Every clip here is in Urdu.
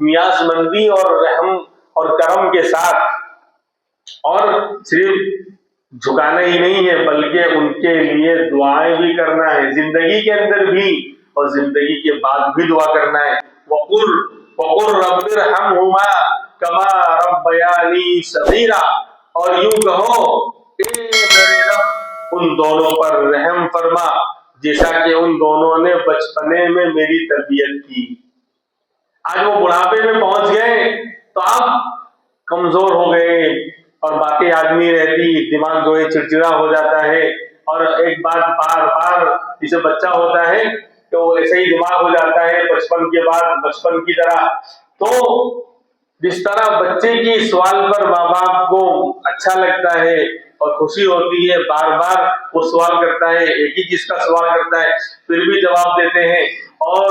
نیاز مندی اور رحم اور کرم کے ساتھ، اور صرف جھکانا ہی نہیں ہے بلکہ ان کے لیے دعائیں بھی کرنا ہے، زندگی کے اندر بھی اور زندگی کے بعد بھی دعا کرنا ہے۔ وَقُلْ رَبِّ ارْحَمْهُمَا كَمَا رَبَّيَانِي صَغِيرًا، اور یوں کہو اے میرے رب ان دونوں پر رحم فرما جیسا کہ ان دونوں نے بچپنے میں میری تربیت کی۔ آج وہ بڑھاپے میں پہنچ گئے تو آپ کمزور ہو گئے اور باقی آدمی رہتی، دماغ جو ہے چڑچڑا ہو جاتا ہے، اور ایک بات بار بار جسے بچہ ہوتا ہے تو ایسے ہی دماغ ہو جاتا ہے بچپن کے بعد بچپن کی طرح۔ تو جس طرح بچے کی سوال پر ماں باپ کو اچھا لگتا ہے اور خوشی ہوتی ہے، بار بار وہ سوال کرتا ہے، ایک ہی چیز کا سوال کرتا ہے، پھر بھی جواب دیتے ہیں اور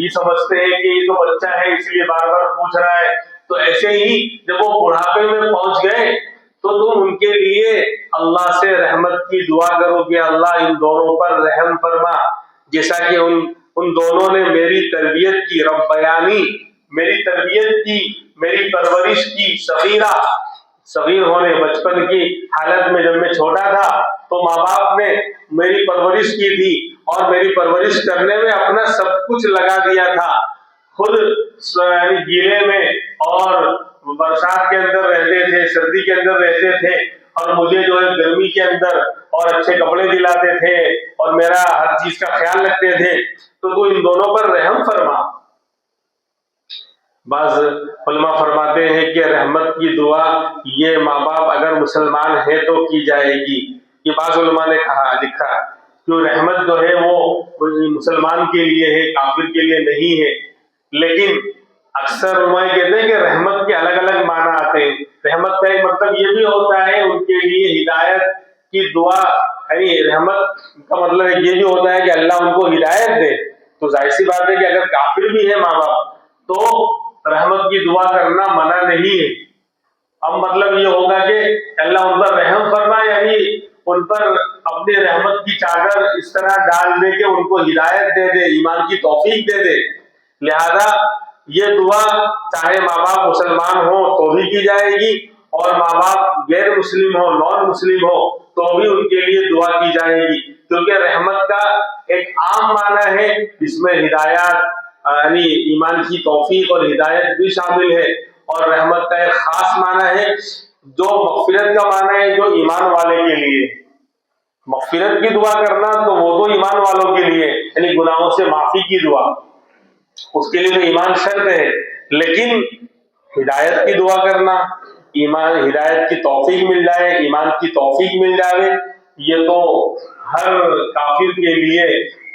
یہ سمجھتے ہیں کہ یہ تو بچہ ہے اس لیے بار بار پوچھ رہا ہے۔ تو ایسے ہی جب وہ بڑھاپے میں پہنچ گئے تو تم ان کے لیے اللہ سے رحمت کی دعا کرو کہ اللہ ان دونوں پر رحم فرما جیسا کہ ان دونوں نے میری تربیت کی، ربیانی میری تربیت کی، میری پرورش کی، صغیر ہونے بچپن کی حالت میں جب میں چھوٹا تھا تو ماں باپ نے میری پرورش کی تھی اور میری پرورش کرنے میں اپنا سب کچھ لگا دیا تھا، خود گیلے میں اور برسات کے اندر رہتے تھے، سردی کے اندر رہتے تھے، اور مجھے جو ہے گرمی کے اندر اور اچھے کپڑے دلاتے تھے اور میرا ہر چیز کا خیال رکھتے تھے، تو ان دونوں پر رحم فرما۔ بعض علماء فرماتے ہیں کہ رحمت کی دعا یہ ماں باپ اگر مسلمان ہے تو کی جائے گی، یہ بعض علماء نے لکھا کہ رحمت جو ہے وہ مسلمان کے لیے ہے، کافر کے لیے نہیں ہے۔ لیکن اکثر علماء کہتے ہیں کہ رحمت کے الگ الگ معنی آتے ہیں۔ رحمت کا ایک مطلب یہ بھی ہوتا ہے ان کے لیے ہدایت کی دعا، یعنی رحمت کا مطلب یہ بھی ہوتا ہے کہ اللہ ان کو ہدایت دے، تو ظاہر سی بات ہے کہ اگر کافر بھی ہے ماں باپ تو رحمت کی دعا کرنا منع نہیں ہے۔ اب مطلب یہ ہوگا کہ اللہ ان پر رحم فرما، یعنی ان پر اپنی رحمت کی چادر اس طرح ڈال دے کہ ان کو ہدایت دے دے، ایمان کی توفیق دے دے۔ لہذا یہ دعا چاہے ماں باپ مسلمان ہو تو بھی کی جائے گی، اور ماں باپ غیر مسلم ہو، نان مسلم ہو تو بھی ان کے لیے دعا کی جائے گی، کیونکہ رحمت کا ایک عام معنی ہے جس میں ہدایات یعنی ایمان کی توفیق اور ہدایت بھی شامل ہے، اور رحمت کا ایک خاص معنی ہے جو مغفرت کا معنی ہے، جو ایمان والے کے لیے۔ مغفرت کی دعا کرنا تو وہ تو ایمان والوں کے لیے، یعنی گناہوں سے معافی کی دعا، اس کے لیے تو ایمان شرط ہے، لیکن ہدایت کی دعا کرنا، ایمان ہدایت کی توفیق مل جائے، ایمان کی توفیق مل جائے، یہ تو ہر کافر کے لیے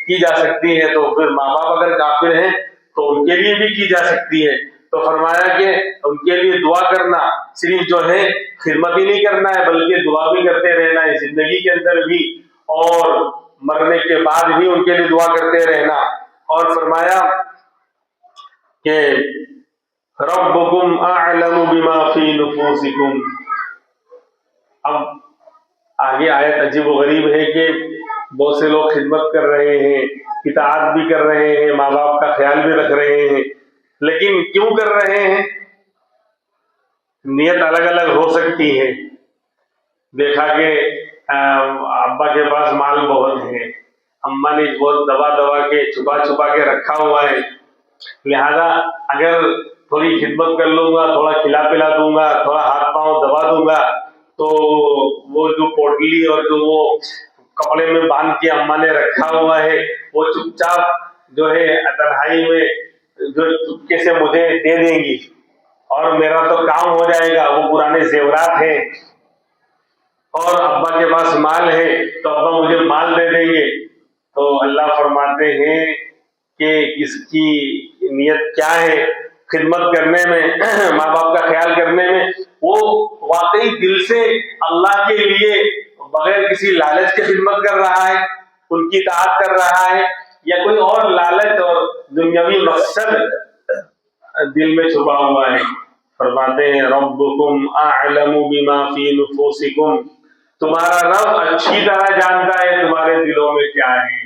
کی جا سکتی ہے۔ تو پھر ماں باپ اگر کافر ہیں تو ان کے لیے بھی کی جا سکتی ہے۔ تو فرمایا کہ ان کے لیے دعا کرنا صرف جو ہے خدمت ہی نہیں کرنا ہے بلکہ دعا بھی کرتے رہنا ہے، زندگی کے اندر بھی اور مرنے کے بعد بھی ان کے لیے دعا کرتے رہنا۔ اور فرمایا کہ ربکم اعلم بما فی نفوسکم۔ اب آگے آیت عجیب و غریب ہے کہ بہت سے لوگ خدمت کر رہے ہیں، اطاعت بھی کر رہے ہیں، ماں باپ کا خیال بھی رکھ رہے ہیں، لیکن کیوں کر رہے ہیں؟ نیت الگ الگ ہو سکتی ہے۔ دیکھا کہ ابا کے پاس مال بہت ہے، اماں نے بہت دبا کے چھپا کے رکھا ہوا ہے، لہذا اگر تھوڑی خدمت کر لوں گا، تھوڑا کھلا پلا دوں گا، تھوڑا ہاتھ پاؤں دبا دوں گا، تو وہ جو پوٹلی اور جو وہ کپڑے میں باندھ کے اماں نے رکھا ہوا ہے وہ چپ چاپ جو ہے تنہائی میں جو چپکے سے مجھے دے دیں گی اور میرا تو کام ہو جائے گا۔ وہ پرانے زیورات ہیں اور ابا کے پاس مال ہے تو ابا مجھے مال دے دیں گے۔ تو اللہ فرماتے ہیں کہ اس کی نیت کیا ہے خدمت کرنے میں، ماں باپ کا خیال کرنے میں، وہ واقعی دل سے اللہ کے لیے بغیر کسی لالچ کے خدمت کر رہا ہے، ان کی اطاعت کر رہا ہے، یا کوئی اور لالچ اور دنیاوی مقصد دل میں چھپا ہوا ہے؟ فرماتے ہیں ربکم اعلم بما فی نفوسکم، تمہارا رب اچھی طرح جانتا ہے تمہارے دلوں میں کیا ہے۔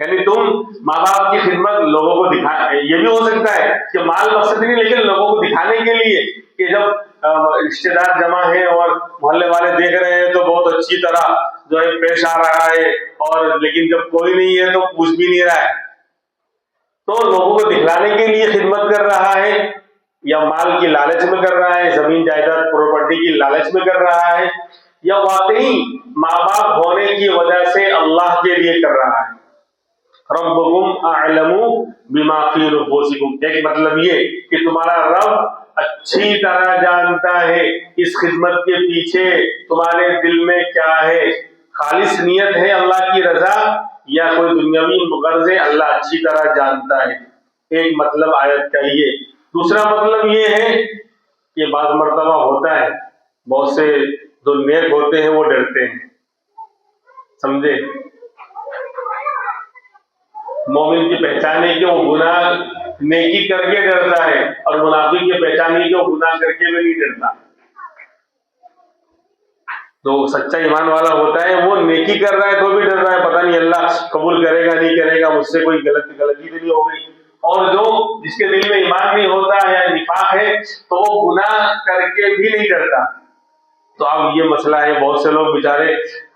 یعنی تم ماں باپ کی خدمت لوگوں کو دکھا، یہ بھی ہو سکتا ہے کہ مال مقصد نہیں، لیکن لوگوں کو دکھانے کے لیے کہ جب رشتے دار جمع ہیں اور محلے والے دیکھ رہے ہیں تو بہت اچھی طرح جو ہے پیش آ رہا ہے، اور لیکن جب کوئی نہیں ہے تو پوچھ بھی نہیں رہا ہے، تو لوگوں کو دکھلانے کے لیے خدمت کر رہا ہے، یا مال کی لالچ میں کر رہا ہے، زمین جائیداد پراپرٹی کی لالچ میں کر رہا ہے، یا واقعی ماں باپ ہونے کی وجہ سے اللہ کے لیے کر رہا ہے۔ ربکم اعلم بما فی نفوسکم، ایک مطلب یہ کہ تمہارا رب اچھی طرح جانتا ہے اس خدمت کے پیچھے تمہارے دل میں کیا ہے، خالص نیت ہے اللہ کی رضا یا کوئی دنیاوی غرض ہے، اللہ اچھی طرح جانتا ہے۔ ایک مطلب آیت کا یہ۔ دوسرا مطلب یہ ہے کہ بعض مرتبہ ہوتا ہے بہت سے جو نیک ہوتے ہیں وہ ڈرتے ہیں، سمجھے؟ مومن کی پہچان ہے کہ وہ گناہ نیکی کر کے ڈرتا ہے، اور منافق کی پہچان ہے کہ وہ گناہ کر کے بھی نہیں ڈرتا۔ جو سچا ایمان والا ہوتا ہے وہ نیکی کر رہا ہے تو بھی ڈر رہا ہے، پتہ نہیں اللہ قبول کرے گا نہیں کرے گا، مجھ سے کوئی غلطی تو نہیں ہو گئی۔ اور جو جس کے دل میں ایمان نہیں ہوتا یا نفاق ہے تو وہ گناہ کر کے بھی نہیں ڈرتا۔ تو اب یہ مسئلہ ہے، بہت سے لوگ بیچارے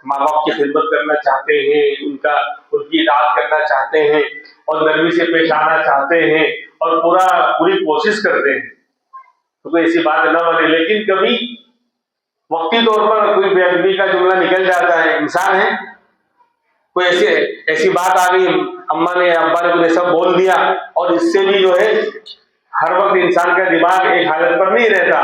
ماں باپ کی خدمت کرنا چاہتے ہیں، ان کی اطاعت کرنا چاہتے ہیں، اور نرمی سے پیش آنا چاہتے ہیں، اور پوری کوشش کرتے ہیں، تو کوئی ایسی بات نہ بنے، لیکن کبھی وقتی طور پر کوئی بے ادبی کا جملہ نکل جاتا ہے، انسان ہے، کوئی ایسی بات آ گئی، اماں نے ابا نے کچھ ایسا بول دیا، اور اس سے بھی جو ہے ہر وقت انسان کا دماغ ایک حالت پر نہیں رہتا،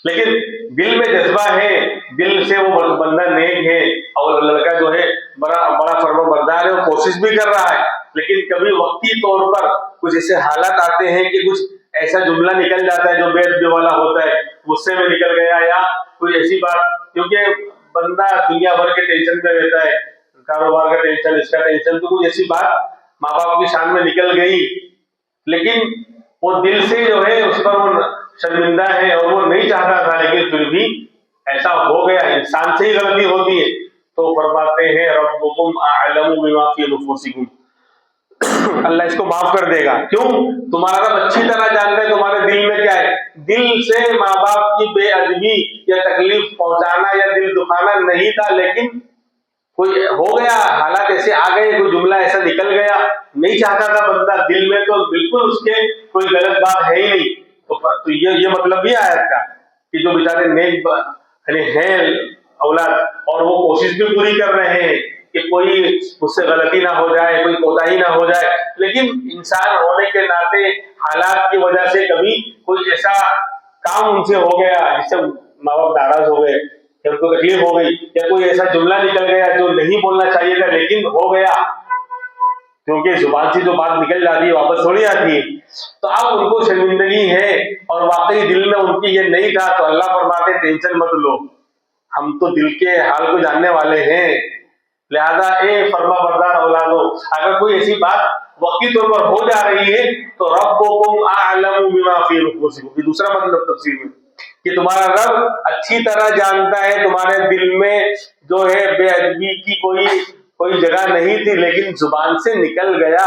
لیکن دل میں جذبہ ہے، دل سے وہ بندہ نیک ہے، اور لڑکا جو ہے بڑا فرما بردار ہے، وہ کوشش بھی کر رہا ہے، لیکن کبھی وقتی طور پر کچھ ایسے حالات آتے ہیں کہ کچھ ایسا جملہ نکل جاتا ہے جو بے ادبی والا ہوتا ہے، غصے میں نکل گیا یا کوئی ایسی بات، کیونکہ بندہ دنیا بھر کے ٹینشن میں رہتا ہے، کاروبار کا ٹینشن، اس کا ٹینشن، تو کوئی ایسی بات ماں باپ کی شان میں نکل گئی، لیکن وہ دل سے جو ہے اس پر وہ شرمندہ ہے اور وہ نہیں چاہتا تھا، لیکن پھر بھی ایسا ہو گیا، انسان سے ہی غلطی ہوتی ہے، تو فرماتے ہیں ربکم اعلم بما فی نفوسکم، اللہ اس کو معاف کر دے گا۔ کیوں؟ تمہارا رب اچھی طرح جانتا ہے تمہارے دل میں کیا ہے۔ دل سے ماں باپ کی بے ادبی یا تکلیف پہنچانا یا دل دکھانا نہیں تھا، لیکن کوئی ہو گیا، حالات ایسے آ گئے، کوئی جملہ ایسا نکل گیا، نہیں چاہتا تھا بندہ، دل میں تو بالکل اس کے کوئی غلط بات ہے ہی نہیں، تو یہ مطلب بھی آیت کا کہ جو بیچارے نیک ہیں اولاد، اور وہ کوشش بھی پوری کر رہے ہیں کہ کوئی اس سے غلطی نہ ہو جائے، کوئی کوتاہی نہ ہو جائے، لیکن انسان ہونے کے ناطے حالات کی وجہ سے کبھی کوئی ایسا کام ان سے ہو گیا جس سے ماں باپ ناراض ہو گئے، یا ان کو تکلیف ہو گئی، یا کوئی ایسا جملہ نکل گیا جو نہیں بولنا چاہیے تھا لیکن ہو گیا، کیونکہ زبان سے جو بات نکل جاتی ہے واپس تھوڑی آتی ہے، تو اب ان کو شرمندگی ہے اور واقعی دل میں ان کی یہ نہیں تھا، تو اللہ فرماتے ٹینشن مت لو، ہم تو دل کے حال کو جاننے والے ہیں، لہذا اے فرما بردار اولادو، اگر کوئی ایسی بات وقتی طور پر ہو جا رہی ہے تو ربکم اعلم بما فی نفوسکم، یہ دوسرا مطلب تفسیر میں کہ تمہارا رب اچھی طرح جانتا ہے تمہارے دل میں جو ہے بے ادبی کی کوئی جگہ نہیں تھی، لیکن زبان سے نکل گیا،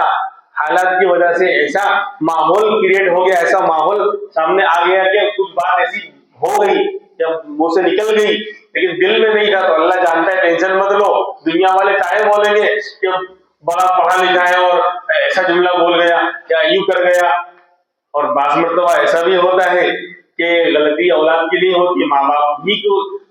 حالات کی وجہ سے ایسا ماحول کریٹ ہو گیا، ایسا ماحول سامنے آ گیا کہ کچھ بات ایسی ہو گئی جب منہ سے نکل گئی، لیکن دل میں نہیں تھا، تو اللہ جانتا ہے ٹینشن مت لو۔ دنیا والے چاہے بولیں گے کہ بڑا پڑھا لکھا ہے اور ایسا جملہ بول گیا یا یوں کر گیا، اور بعض مرتبہ ایسا بھی ہوتا ہے کہ غلطی اولاد کی نہیں ہوتی، ماں باپ ہی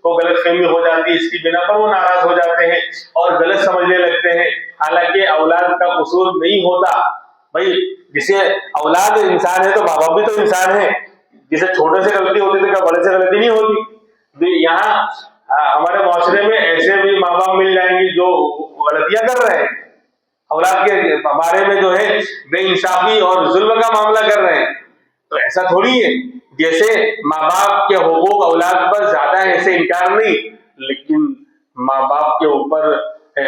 کو غلط فہمی ہو جاتی ہے، اس کی بنا پر وہ ناراض ہو جاتے ہیں اور غلط سمجھنے لگتے ہیں، حالانکہ اولاد کا قصور نہیں ہوتا۔ بھائی جسے اولاد انسان ہے تو ماں باپ بھی تو انسان ہے، جسے چھوٹے سے غلطی ہوتی ہے تو بڑے سے غلطی نہیں ہوتی۔ یہاں ہمارے معاشرے میں ایسے بھی ماں باپ مل جائیں گے جو غلطیاں کر رہے ہیں، اولاد کے بارے میں جو ہے بے انصافی اور ظلم کا معاملہ کر رہے ہیں، تو ایسا تھوڑی ہے، جیسے ماں باپ کے حقوق اولاد پر زیادہ ہے ایسے انکار نہیں، لیکن ماں باپ کے اوپر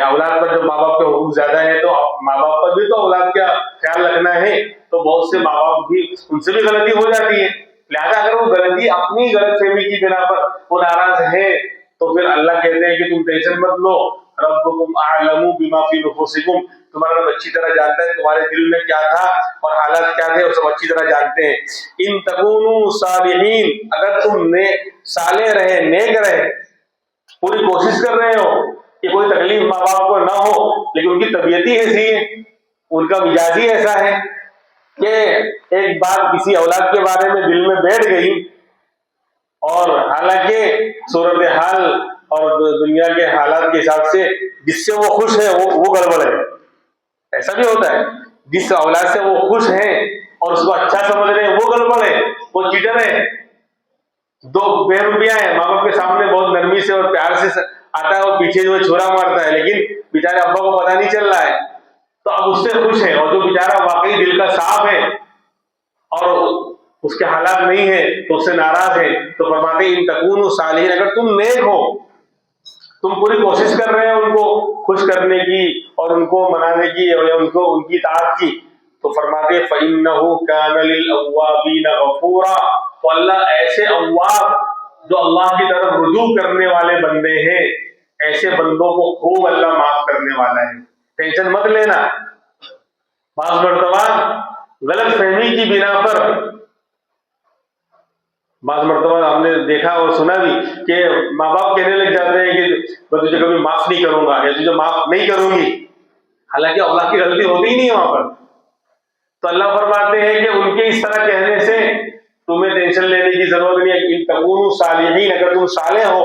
اولاد پر جو ماں باپ کے حقوق زیادہ ہے تو ماں باپ پر بھی تو اولاد کا خیال رکھنا ہے، تو بہت سے ماں باپ بھی ان سے بھی غلطی ہو جاتی ہے، لہذا اگر وہ غلطی اپنی غلط فہمی کی بنا پر وہ ناراض ہے تو پھر اللہ کہتے ہیں کہ تم ٹینشن مت لو، ربکم اعلم بما فی نفوسکم، تمہارا رب اچھی طرح جانتا ہے تمہارے دل میں کیا تھا اور حالات کیا تھے، وہ سب اچھی طرح جانتے ہیں. ان تکونوا صالحین، اگر تم صالح رہے، نیک رہے، پوری کوشش کر رہے ہو کہ کوئی تکلیف ماں باپ کو نہ ہو، لیکن ان کی طبیعت ہی ایسی ہے، ان کا مزاج ہی ایسا ہے کہ ایک بات کسی اولاد کے بارے میں دل میں بیٹھ گئی، اور حالانکہ صورتحال اور دنیا کے حالات کے حساب سے جس سے وہ خوش ہے وہ گڑبڑ ہے. ایسا بھی ہوتا ہے، جس اولاد سے وہ خوش ہیں اور اس کو اچھا سمجھ رہے ہیں وہ گڑبڑ ہے، وہ چیٹر ہے. 2 بے روپیہ ہے، ماں باپ کے سامنے بہت نرمی سے اور پیار سے آتا ہے، وہ پیچھے جو چھرا مارتا ہے، لیکن بیچارے ابا کو پتہ نہیں چل رہا ہے، تو اب اس سے خوش ہے. اور جو بیچارہ واقعی دل کا صاف ہے اور اس کے حالات نہیں ہے تو اس سے ناراض ہے. تو فرماتے ہیں ان تکونوا صالحین، اگر تم نیک ہو، تم پوری کوشش کر رہے ہیں ان کو خوش کرنے کی اور ان کو منانے کی اور ان کی اطاعت کی، تو فرماتے ہیں فَإِنَّهُ كَانَ لِلْأَوَّابِينَ غَفُورًا، تو اللہ ایسے اواب جو اللہ کی طرف رجوع کرنے والے بندے ہیں، ایسے بندوں کو خوب اللہ معاف کرنے والا ہے. ٹینشن مت لینا. بعض مرتبہ غلط فہمی کی بنا پر، بعض مرتبہ ہم نے دیکھا اور سنا بھی کہ ماں باپ کہنے لگ جاتے ہیں کہ میں تجھے کبھی معاف نہیں کروں گا یا تجھے معاف نہیں کروں گی، حالانکہ اللہ کی غلطی ہوتی ہی نہیں ہے وہاں پر. تو اللہ فرماتے ہیں کہ ان کے اس طرح کہنے سے تمہیں ٹینشن لینے کی ضرورت نہیں ہے. ان تکونوا صالحین، اگر تم صالح ہو،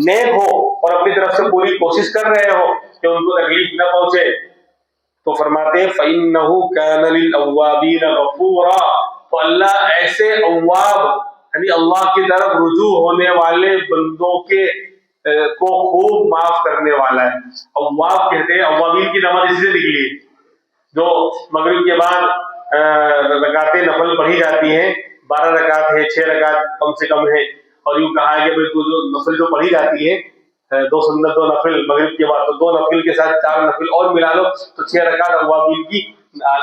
نیک ہو اور اپنی طرف سے پوری کوشش کر رہے ہو کہ ان کو تکلیف نہ پہنچے، تو فرماتے ہیں فَإِنَّهُ كَانَ لِلْأَوَّابِينَ غَفُورًا، تو اللہ ایسے اواب یعنی اللہ کی طرف رجوع ہونے والے بندوں کے کو خوب معاف کرنے والا ہے. اواب کہتے ہیں، اوابین کی نماز اسی سے نکلی ہے، جو مغرب کے بعد رکعتیں نفل پڑھی جاتی ہیں. 12 رکعت ہے، 6 رکعت کم سے کم ہے، اور یوں کہا ہے کہ جو نفل جو پڑھی جاتی ہے 2 سنت 2 نفل مغرب کے بعد، تو 2 نفل کے ساتھ 4 نفل اور ملا لو تو 6 رکعت اوابین کی،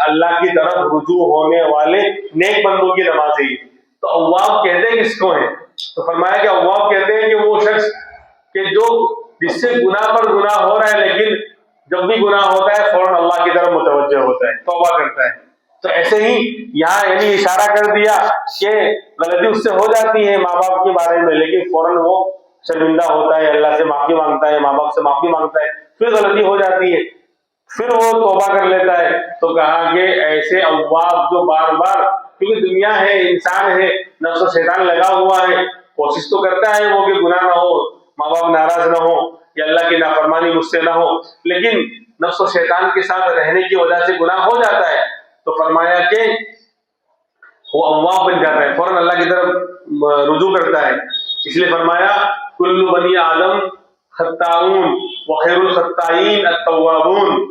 اللہ کی طرف رجوع ہونے والے نیک بندوں کی نماز ہے. تو اواب کہتے ہیں کس کو ہیں؟ تو فرمایا کہ اواب کہتے ہیں کہ وہ شخص کہ جو جس سے گناہ پر گناہ ہو رہا ہے، لیکن جب بھی گناہ ہوتا ہے فوراً اللہ کی طرف متوجہ ہوتا ہے، توبہ کرتا ہے. تو ایسے ہی یہاں یعنی اشارہ کر دیا کہ غلطی اس سے ہو جاتی ہے ماں باپ کے بارے میں، لیکن فوراً وہ شرمندہ ہوتا ہے، اللہ سے معافی مانگتا ہے، ماں باپ سے معافی مانگتا ہے. پھر غلطی ہو جاتی ہے، پھر وہ توبہ کر لیتا ہے. تو کہا کہ ایسے اواب جو بار بار، کیونکہ دنیا ہے، انسان ہے، نفس و شیطان لگا ہوا ہے، کوشش تو کرتا ہے وہ کہ گناہ نہ ہو، ماں باپ ناراض نہ ہو یا اللہ کی نافرمانی مجھ سے نہ ہو، لیکن نفس و شیطان کے ساتھ رہنے کی وجہ سے گناہ ہو جاتا ہے. تو فرمایا کہ وہ اواب بن جاتا ہے، فوراً اللہ کی طرف رجوع کرتا ہے. اس لیے فرمایا کل بنی آدم خطاؤن وخیر الخطائین التوابون،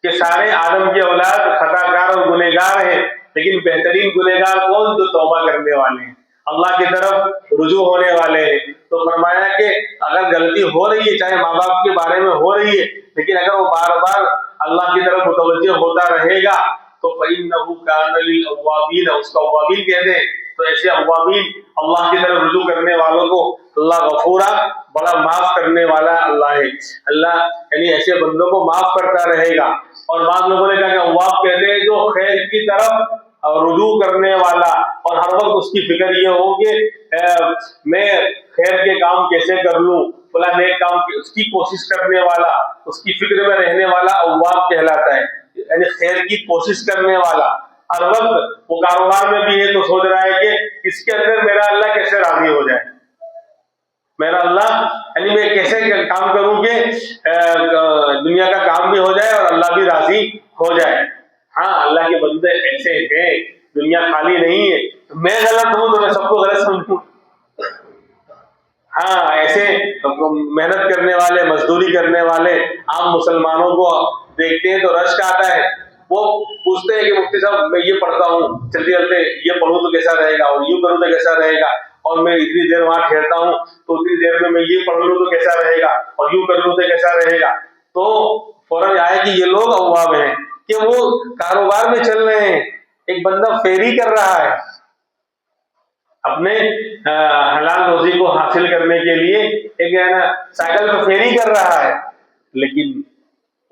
کہ سارے آدم کی اولاد خطا کار اور گنہگار ہیں، لیکن بہترین گنہگار کون؟ جو توبہ کرنے والے ہیں، اللہ کی طرف رجوع ہونے والے ہیں. تو فرمایا کہ اگر غلطی ہو رہی ہے، چاہے ماں باپ کے بارے میں ہو رہی ہے، لیکن اگر وہ بار بار اللہ کی طرف متوجہ ہوتا رہے گا تو فَإِنَّهُ كَانَ لِلْأَوَّابِينَ، اس کا اوابین کہتے ہیں. تو ایسے اوابین اللہ کی طرف رجوع کرنے والوں کو اللہ غفورا، بڑا معاف کرنے والا اللہ ہے. اللہ یعنی ایسے بندوں کو معاف کرتا رہے گا. اور بعض لوگوں نے کہا کہ اواب کہتے ہیں جو خیر کی طرف رجوع کرنے والا، اور ہر وقت اس کی فکر یہ ہو کہ میں خیر کے کام کیسے کر لوں، بلا نیک کام اس کی کوشش کرنے والا، اس کی فکر میں رہنے والا اواب کہلاتا ہے. یعنی خیر کی کوشش کرنے والا، ہر وقت وہ کاروبار میں بھی ہے تو سوچ رہا ہے کہ اس کے اندر میرا اللہ کیسے راضی ہو جائے، میرا اللہ یعنی میں کیسے کام کروں کہ دنیا کا کام بھی ہو جائے اور اللہ بھی راضی ہو جائے. ہاں اللہ کے بندے ایسے ہیں، دنیا خالی نہیں ہے. میں غلط ہوں تو میں سب کو غلط سمجھوں. ہاں ایسے محنت کرنے والے، مزدوری کرنے والے عام مسلمانوں کو دیکھتے ہیں تو رشک آتا ہے. وہ پوچھتے ہیں کہ مفتی صاحب میں یہ پڑھتا ہوں، چلتے چلتے یہ پڑھوں تو کیسا رہے گا، اور یوں کروں تو کیسا رہے گا، اور میں اتنی دیر وہاں ٹھہرتا ہوں تو اتنی دیر میں یہ پڑھ لوں تو کیسا رہے گا، اور یوں کر لوں تو کیسا رہے گا. تو فوراً آئے کہ یہ لوگ اواب ہیں کہ وہ کاروبار میں چل رہے ہیں. ایک بندہ فیری کر رہا ہے اپنے حلال روزی کو حاصل کرنے کے لیے، ایک ہے نا سائیکل پہ فیری کر رہا ہے، لیکن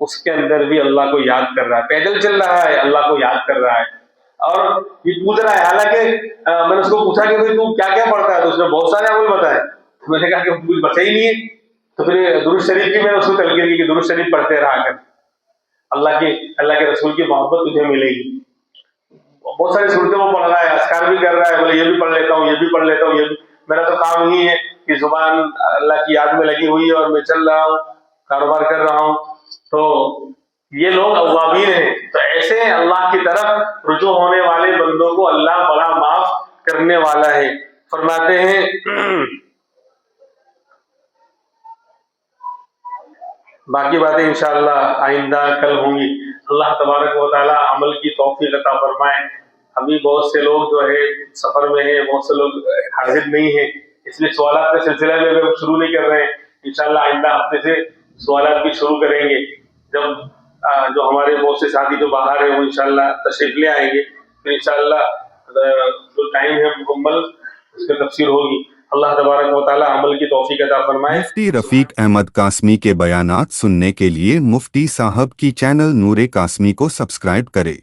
اس کے اندر بھی اللہ کو یاد کر رہا ہے، پیدل چل رہا ہے، اللہ کو یاد کر رہا ہے، اور یہ پوچھ رہا ہے. حالانکہ میں نے اس کو پوچھا کہ بھائی تو کیا کیا پڑھتا ہے، تو اس نے بہت سارے عمل بتائے. میں نے کہا کہ کچھ بچا ہی نہیں ہے. تو پھر درود شریف کی میں نے اس کو تلقین کی کہ درود شریف پڑھتے رہا کر، اللہ کے رسول کی محبت تجھے ملے گی. بہت ساری صورتیں وہ پڑھ رہا ہے، اذکار بھی کر رہا ہے، بولے یہ بھی پڑھ لیتا ہوں، یہ بھی پڑھ لیتا ہوں، یہ بھی میرا تو کام ہی ہے کہ زبان اللہ کی یاد میں لگی ہوئی ہے اور میں چل رہا ہوں، کاروبار کر رہا ہوں. تو یہ لوگ اوابین ہیں. تو ایسے اللہ کی طرف رجوع ہونے والے بندوں کو اللہ بڑا معاف کرنے والا ہے. فرماتے ہیں باقی باتیں انشاءاللہ آئندہ کل ہوں گی. اللہ تبارک و تعالی عمل کی توفیق عطا فرمائے. ابھی بہت سے لوگ جو ہے سفر میں ہیں، بہت سے لوگ حاضر نہیں ہیں، اس لیے سوالات کے سلسلے میں شروع نہیں کر رہے ہیں. انشاءاللہ آئندہ ہفتے سے سوالات بھی شروع کریں گے. جب جو ہمارے بہت سے ساتھی جو باہر ہیں وہ انشاءاللہ تشریف لے آئیں گے، پھر انشاءاللہ جو ٹائم ہے مکمل اس کی تفسیر ہوگی. اللہ تبارک و تعالی عمل کی توفیق عطا فرمائے. مفتی رفیق احمد قاسمی کے بیانات سننے کے لیے مفتی صاحب کی چینل نور قاسمی کو سبسکرائب کرے.